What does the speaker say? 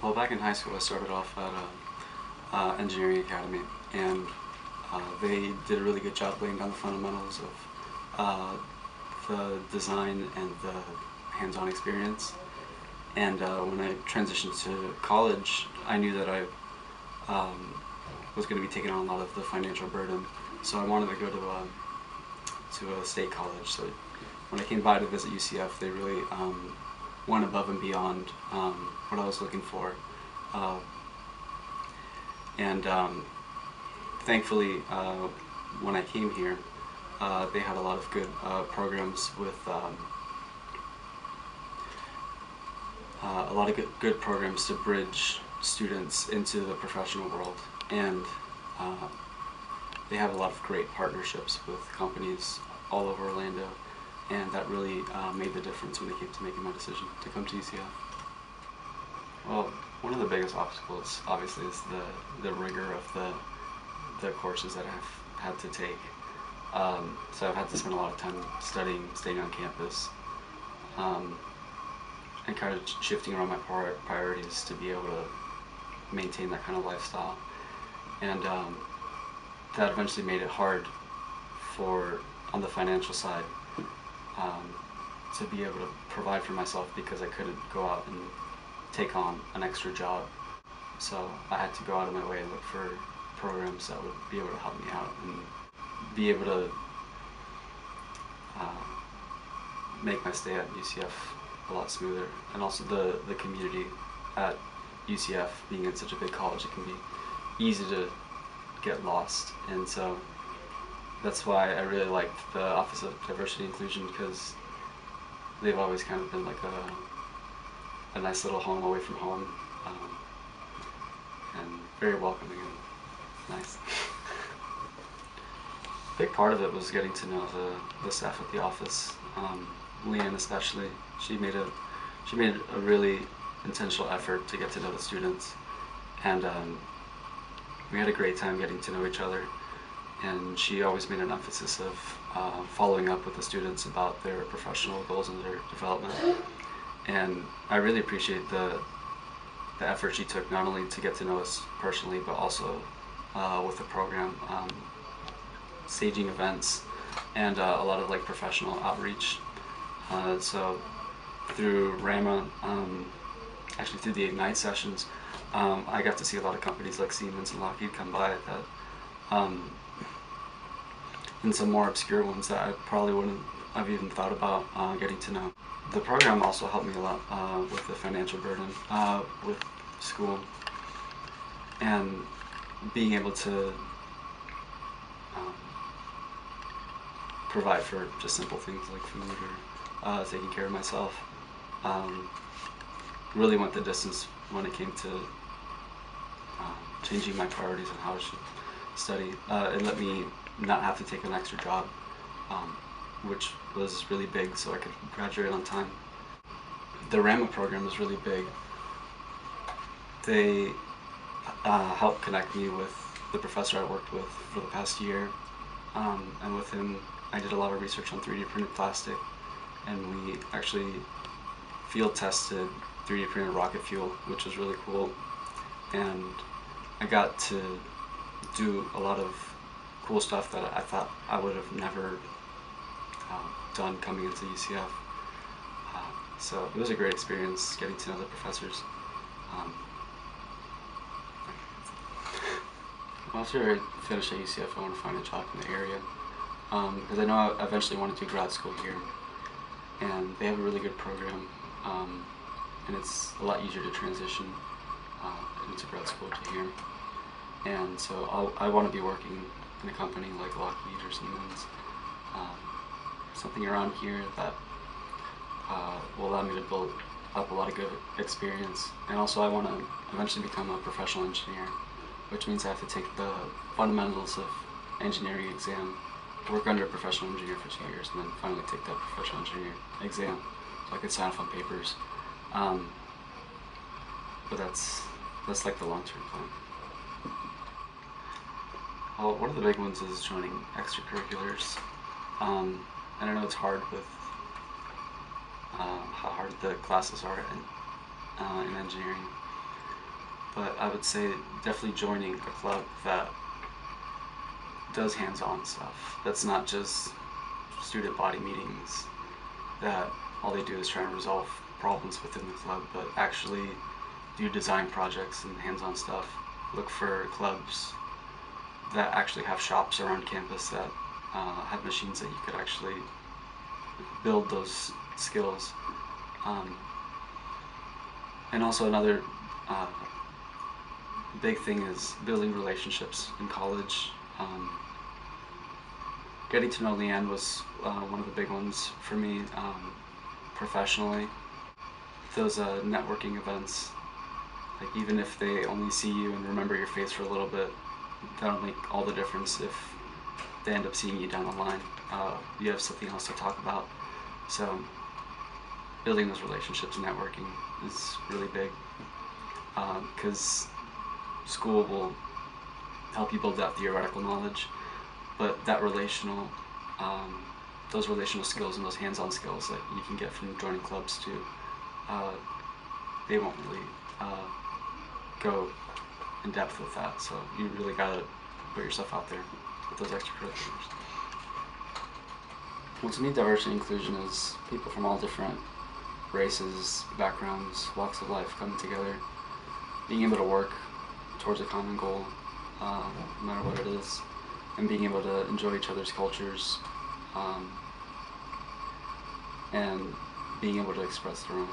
Well, back in high school, I started off at engineering academy, and they did a really good job laying down the fundamentals of the design and the hands-on experience. And when I transitioned to college, I knew that I was going to be taking on a lot of the financial burden, so I wanted to go to a state college. So when I came by to visit UCF, they really went above and beyond what I was looking for. And thankfully, when I came here, they had a lot of good programs with a lot of good programs to bridge students into the professional world, and they have a lot of great partnerships with companies all over Orlando, and that really made the difference when it came to making my decision to come to UCF. Well, one of the biggest obstacles, obviously, is the rigor of the courses that I've had to take. So I've had to spend a lot of time studying, staying on campus, and kind of shifting around my priorities to be able to maintain that kind of lifestyle. And that eventually made it hard on the financial side, to be able to provide for myself, because I couldn't go out and take on an extra job. So I had to go out of my way and look for programs that would be able to help me out and be able to make my stay at UCF a lot smoother. And also the community at UCF, being in such a big college, it can be easy to get lost. And so that's why I really liked the Office of Diversity and Inclusion, because they've always kind of been like a nice little home away from home, and very welcoming and nice. A big part of it was getting to know the staff at the office. Leanne especially, she made a really intentional effort to get to know the students, and we had a great time getting to know each other. And she always made an emphasis of following up with the students about their professional goals and their development. And I really appreciate the effort she took, not only to get to know us personally, but also with the program, staging events, and a lot of like professional outreach. So through RAMA, actually through the Ignite sessions, I got to see a lot of companies like Siemens and Lockheed come by that, and some more obscure ones that I probably wouldn't have even thought about getting to know. The program also helped me a lot with the financial burden with school, and being able to provide for just simple things like food or taking care of myself. Really went the distance when it came to changing my priorities and how I should study. It let me not have to take an extra job, which was really big, so I could graduate on time. The RAMA program is really big. They helped connect me with the professor I worked with for the past year, and with him I did a lot of research on 3D printed plastic, and we actually field tested 3D printed rocket fuel, which was really cool. And I got to do a lot of cool stuff that I thought I would have never done coming into UCF. So it was a great experience getting to know the professors. After I finish at UCF, I want to find a job in the area, because I know I eventually want to do grad school here, and they have a really good program, and it's a lot easier to transition into grad school to here. And so I want to be working in a company like Lockheed or Siemens, something around here that will allow me to build up a lot of good experience. And also I want to eventually become a professional engineer, which means I have to take the fundamentals of engineering exam, work under a professional engineer for 2 years, and then finally take that professional engineer exam so I can sign off on papers. But that's like the long-term plan. Well, one of the big ones is joining extracurriculars. And I know it's hard with how hard the classes are in engineering. but I would say definitely joining a club that does hands-on stuff. That's not just student body meetings that all they do is try and resolve problems within the club, but actually do design projects and hands-on stuff. Look for clubs that actually have shops around campus that have machines that you could actually build those skills. And also another big thing is building relationships in college. Getting to know Leanne was one of the big ones for me professionally. Those networking events, like even if they only see you and remember your face for a little bit, that'll make all the difference if they end up seeing you down the line. You have something else to talk about. So building those relationships and networking is really big, because school will help you build that theoretical knowledge, but that those relational skills and those hands-on skills that you can get from joining clubs too, they won't really go in depth with that. So you really gotta put yourself out there with those extracurriculars. Well, to me, diversity and inclusion is people from all different races, backgrounds, walks of life coming together, being able to work towards a common goal, no matter what it is, and being able to enjoy each other's cultures, and being able to express their own.